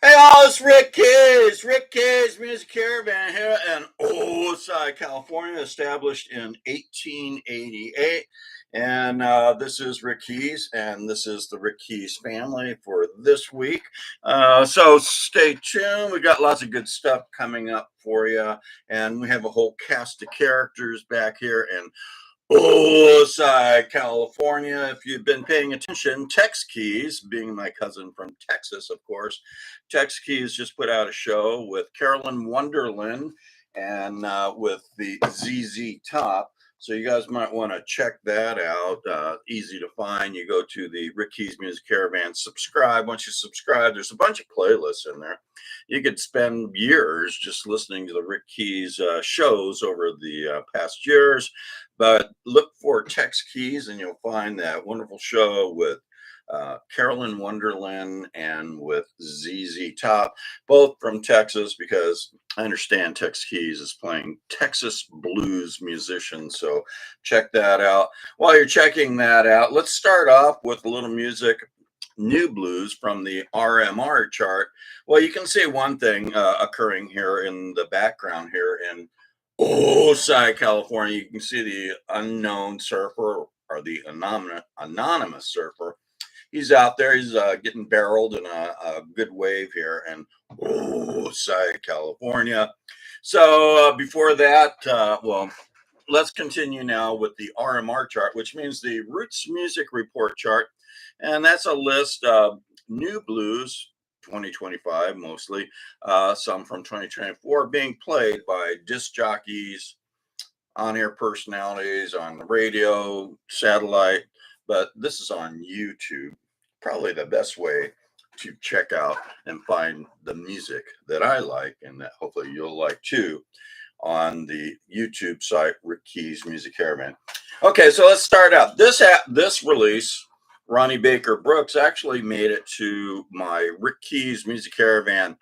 Hey, all, it's Rick Keys. Rick Keys Music Caravan here in Osai, California, established in 1888. And this is Rick Keys, and this is the Rick Keys family for this week. So stay tuned. We got lots of good stuff coming up for you, and we have a whole cast of characters back here. And Osai, California. If you've been paying attention, Tex Keys, being my cousin from Texas, of course, Tex Keys just put out a show with Carolyn Wonderland and with the ZZ Top. So you guys might want to check that out. Easy to find. You go to the Rick Keys Music Caravan, subscribe. Once you subscribe, there's a bunch of playlists in there. You could spend years just listening to the Rick Keys shows over the past years. But look for Tex Keys, and you'll find that wonderful show with Carolyn Wonderland and with ZZ Top, both from Texas, because I understand Tex Keys is playing Texas blues musicians. So check that out. While you're checking that out, let's start off with a little music. New blues from the RMR chart. Well, you can see one thing occurring here in the background here in Osai, California. You can see the unknown surfer or the anonymous surfer. He's out there. He's getting barreled in a good wave here in Osai, California. So before that, well, let's continue now with the RMR chart, which means the Roots Music Report chart. And that's a list of new blues 2025 mostly, some from 2024 being played by disc jockeys, on-air personalities on the radio, satellite, but this is on YouTube. Probably the best way to check out and find the music that I like and that hopefully you'll like too on the YouTube site Rick Keys Music Caravan. Okay, so let's start out. This release, Ronnie Baker Brooks, actually made it to my Rick Keys Music Caravan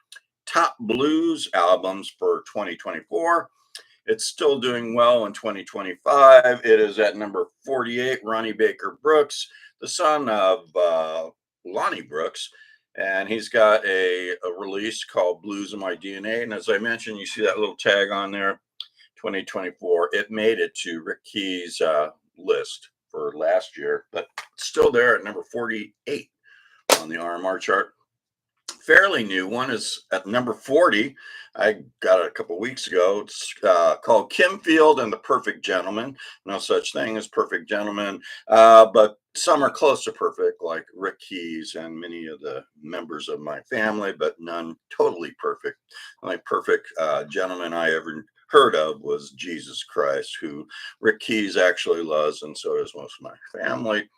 top blues albums for 2024. It's still doing well in 2025. It is at number 48, Ronnie Baker Brooks, the son of Lonnie Brooks. And he's got a release called Blues in My DNA. And as I mentioned, you see that little tag on there, 2024. It made it to Rick Keys' list for last year, but it's still there at number 48 on the RMR chart. Fairly new one is at number 40. I got it a couple weeks ago. It's called Kim Field and the Perfect Gentleman. No such thing as perfect gentleman, but some are close to perfect, like Rick Keys and many of the members of my family, but none totally perfect. The only perfect gentleman I ever heard of was Jesus Christ, who Rick Keys actually loves, and so does most of my family.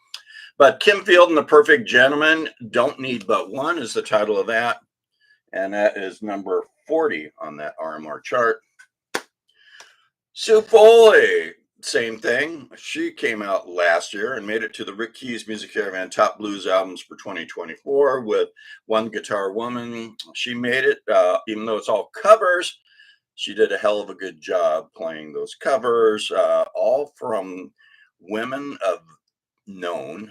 But Kim Field and the Perfect Gentleman, Don't Need But One is the title of that. And that is number 40 on that RMR chart. Sue Foley, same thing. She came out last year and made it to the Rick Keys Music Caravan Top Blues Albums for 2024 with One Guitar Woman. She made it, even though it's all covers, she did a hell of a good job playing those covers, all from women of known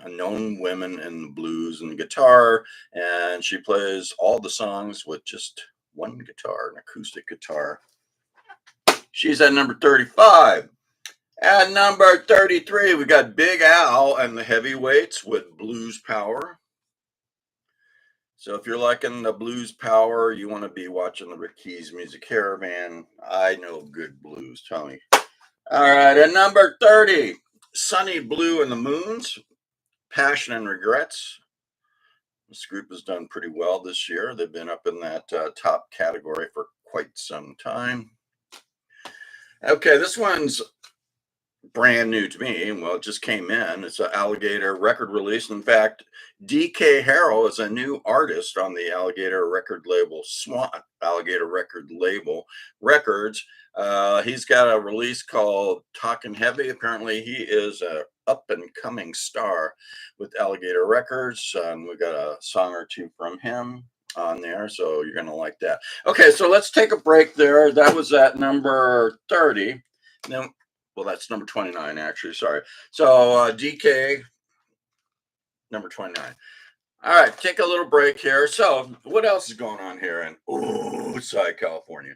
women in the blues and guitar, and she plays all the songs with just one guitar, an acoustic guitar. She's at number 35. At number 33, we got Big Al and the Heavyweights with Blues Power. So if you're liking the blues power, you want to be watching the Rick Keys Music Caravan. I know good blues, tell me. All right, at number 30, Sonny Blue and the Moons, Passion and Regrets. This group has done pretty well this year. They've been up in that top category for quite some time. Okay, this one's brand new to me. Well, it just came in. It's an Alligator record release. In fact, DK Harrell is a new artist on the Alligator record label, Swan Alligator record label records. He's got a release called Talking Heavy. Apparently, he is a up and coming star with Alligator Records. We got a song or two from him on there, so you're going to like that. Okay, so let's take a break there. That was at number 30. Then, well, that's number 29, actually. Sorry. So DK, number 29. All right, take a little break here. So, what else is going on here in Ooside, California?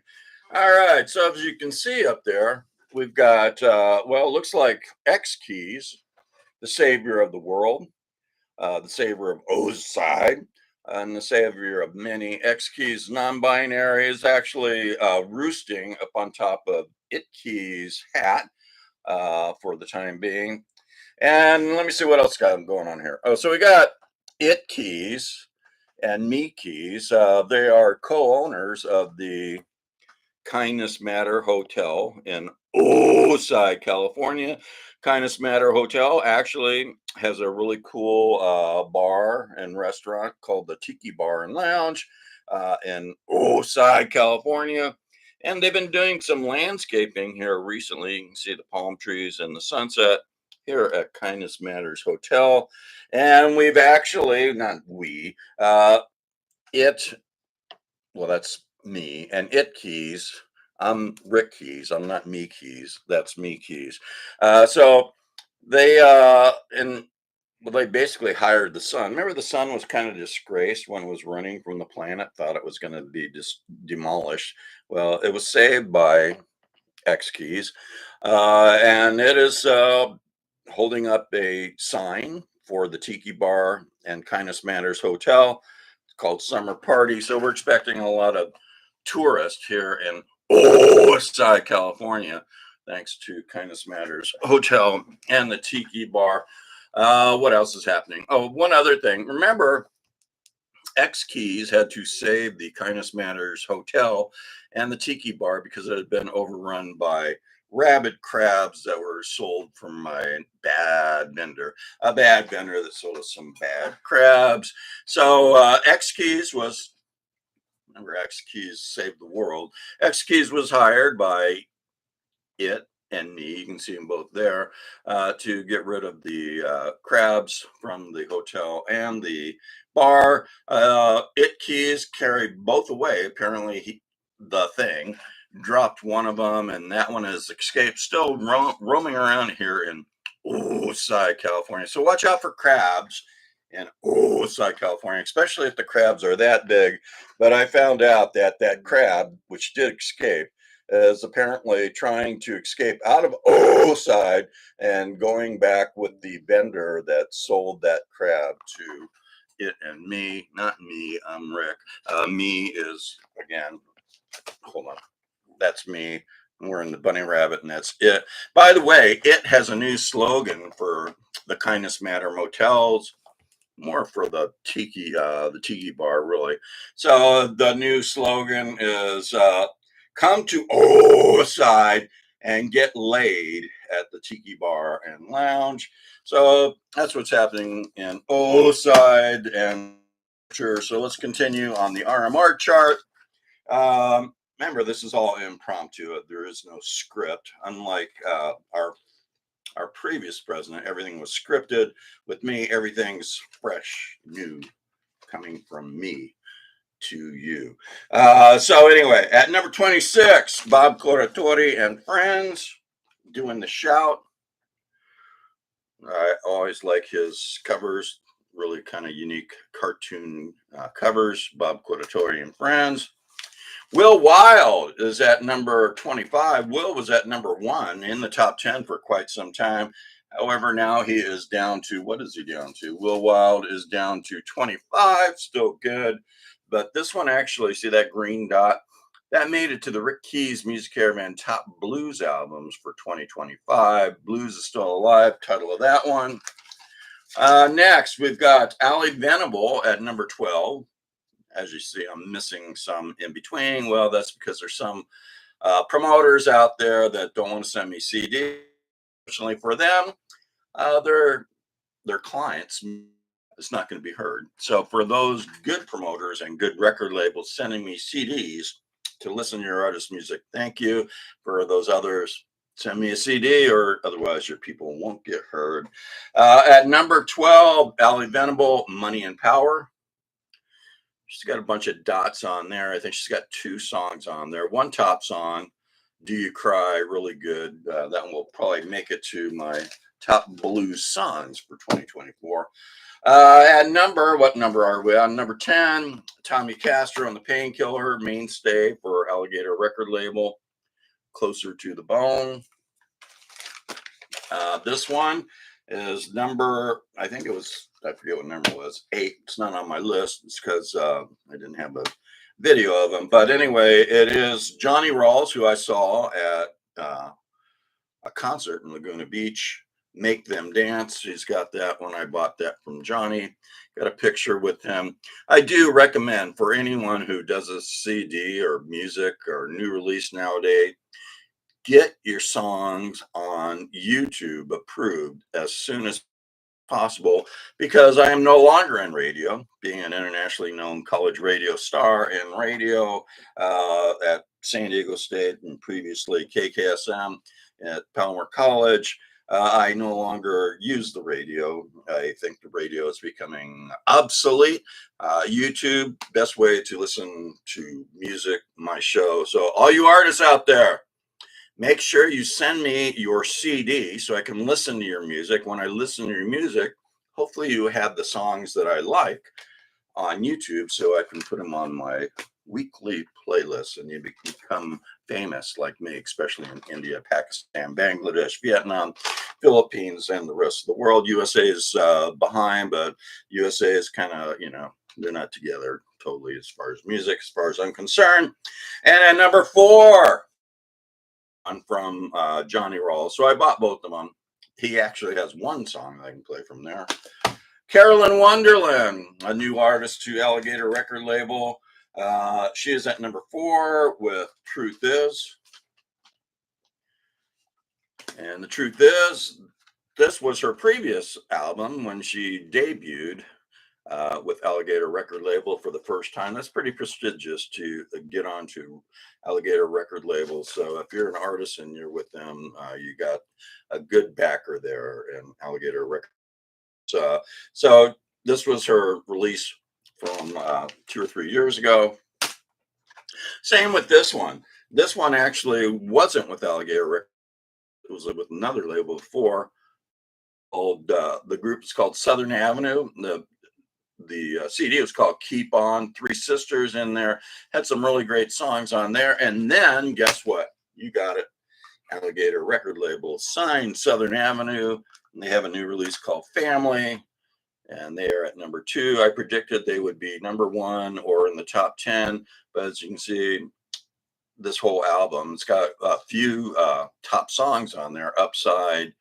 All right, so as you can see up there, we've got well, it looks like X Keys, the savior of the world, the savior of Ooside, and the savior of many. X Keys non-binary is actually roosting up on top of It Keys hat for the time being. And let me see what else got going on here. Oh, so we got It Keys and Me Keys. They are co-owners of the Kindness Matter Hotel in Osai, California. Kindness Matter Hotel actually has a really cool bar and restaurant called the Tiki Bar and Lounge in Osai, California. And they've been doing some landscaping here recently. You can see the palm trees and the sunset here at Kindness Matters Hotel. And we've actually, not we, it well, that's me. And It Keys. I'm Rick Keys. I'm not Me Keys. That's Me Keys. So they and well, they basically hired the sun. Remember, the sun was kind of disgraced when it was running from the planet. Thought it was going to be just demolished. Well, it was saved by X Keys, and it is holding up a sign for the Tiki Bar and Kindness Matters Hotel called Summer Party. So we're expecting a lot of tourists here in Ooside, California, thanks to Kindness Matters Hotel and the Tiki Bar. What else is happening? Oh, one other thing. Remember, X Keys had to save the Kindness Matters Hotel and the Tiki Bar because it had been overrun by rabid crabs that were sold from my bad vendor, a bad vendor that sold us some bad crabs. So X Keys was, remember, X Keys saved the world. X Keys was hired by It and Me, you can see them both there, to get rid of the crabs from the hotel and the bar. It Keys carried both away. Apparently, the thing dropped one of them, and that one has escaped, still roaming around here in Osai, California. So watch out for crabs in Osai, California, especially if the crabs are that big. But I found out that that crab, which did escape, is apparently trying to escape out of Oside and going back with the vendor that sold that crab to It and Me. Not me, I'm Rick. Me is, again, hold on, that's me. We're in the bunny rabbit, and that's It. By the way, It has a new slogan for the Kindness Matter motels, more for the tiki bar, really. So the new slogan is come to Oside and get laid at the tiki bar and lounge. So that's what's happening in Oside and sure. So let's continue on the RMR chart. Remember, this is all impromptu. There is no script, unlike our previous president. Everything was scripted. With me, everything's fresh, new, coming from me to you. So anyway, at number 26, Bob Coratori and Friends doing the shout. I always like his covers, really kind of unique cartoon covers. Bob Coratori and Friends. Will Wild is at number 25. Will was at number 1 in the top 10 for quite some time. However, now he is down to, what is he down to? Will Wild is down to 25, still good. But this one actually, see that green dot? That made it to the Rick Keys Music Caravan Top Blues albums for 2025. Blues is still alive, title of that one. Next, we've got Ali Venable at number 12. As you see, I'm missing some in between. Well, that's because there's some promoters out there that don't want to send me CD. Fortunately for them, their clients, it's not going to be heard. So for those good promoters and good record labels sending me CDs to listen to your artist music, thank you. For those others, send me a CD, or otherwise your people won't get heard. At number 12, Ali Venable, Money and Power. She's got a bunch of dots on there. I think she's got 2 songs on there. One top song, Do You Cry, really good. That one will probably make it to my top blues songs for 2024. What number are we on? Number 10, Tommy Castro and the Painkiller, mainstay for Alligator record label, Closer to the Bone. This one is number, I think it was, I forget what number it was, 8. It's not on my list. It's because I didn't have a video of him. But anyway, it is Johnny Rawls, who I saw at a concert in Laguna Beach. Make Them Dance. He's got that one. I bought that from Johnny. Got a picture with him. I do recommend for anyone who does a CD or music or new release nowadays, get your songs on YouTube approved as soon as possible, because I am no longer in radio, being an internationally known college radio star in radio at San Diego State and previously KKSM at Palmer College. I no longer use the radio. I think the radio is becoming obsolete. YouTube, best way to listen to music, my show. So all you artists out there, make sure you send me your CD so I can listen to your music. When I listen to your music, hopefully you have the songs that I like on YouTube so I can put them on my weekly playlist and you become famous like me, especially in India, Pakistan, Bangladesh, Vietnam, Philippines, and the rest of the world. USA is behind, but USA is kind of, they're not together totally as far as music, as far as I'm concerned. And at number 4, from Johnny Rawls. So I bought both of them. He actually has one song I can play from there. Carolyn Wonderland, a new artist to Alligator record label. She is at number 4 with Truth Is. And the truth is, this was her previous album when she debuted with Alligator record label for the first time. That's pretty prestigious to get onto Alligator record label. So if you're an artist and you're with them, you got a good backer there in Alligator record. So this was her release from 2 or 3 years ago. Same with this one. This one actually wasn't with Alligator record. It was with another label before. Called the group is called Southern Avenue. The CD was called Keep On. 3 sisters in there, had some really great songs on there. And then guess what? You got it. Alligator record label signed Southern Avenue, and they have a new release called Family, and they are at number 2. I predicted they would be number 1 or in the top 10, but as you can see, this whole album, it's got a few top songs on there, Upside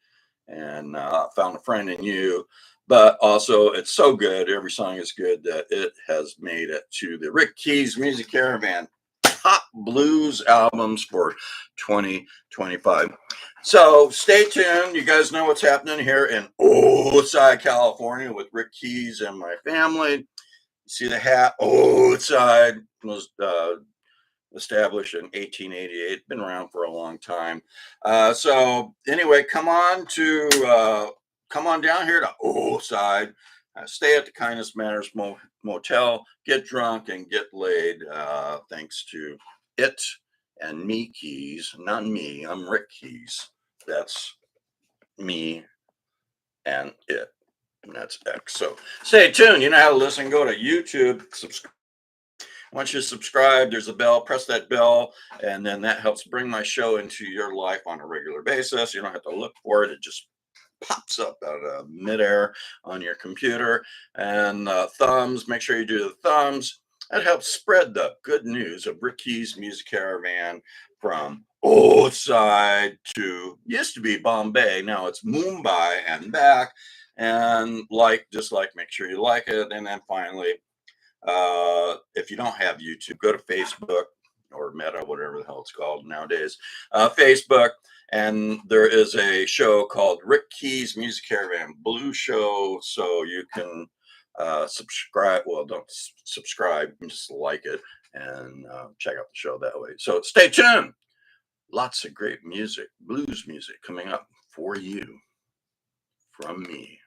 and Found a Friend in You. But also, it's so good. Every song is good that it has made it to the Rick Keys Music Caravan top blues albums for 2025. So stay tuned. You guys know what's happening here in Oatside, California with Rick Keys and my family. You see the hat? Oatside was established in 1888. Been around for a long time. So anyway, come on down here to Oatside. Stay at the Kindness Matters Motel. Get drunk and get laid. Thanks to it and me Keys, not me. I'm Rick Keys. That's me and it. And that's X. So stay tuned. You know how to listen. Go to YouTube. Subscribe. Once you subscribe, there's a bell. Press that bell, and then that helps bring my show into your life on a regular basis. You don't have to look for it. It just pops up out of midair on your computer. And thumbs, make sure you do the thumbs. That helps spread the good news of Rick Keys Music Caravan from Oatside to, used to be Bombay, now it's Mumbai and back. And dislike, make sure you like it. And then finally, if you don't have YouTube, go to Facebook or Meta, whatever the hell it's called nowadays, Facebook. And there is a show called Rick Keys Music Caravan Blue Show. So you can subscribe. Well, don't subscribe, just like it and check out the show that way. So stay tuned. Lots of great music, blues music coming up for you from me.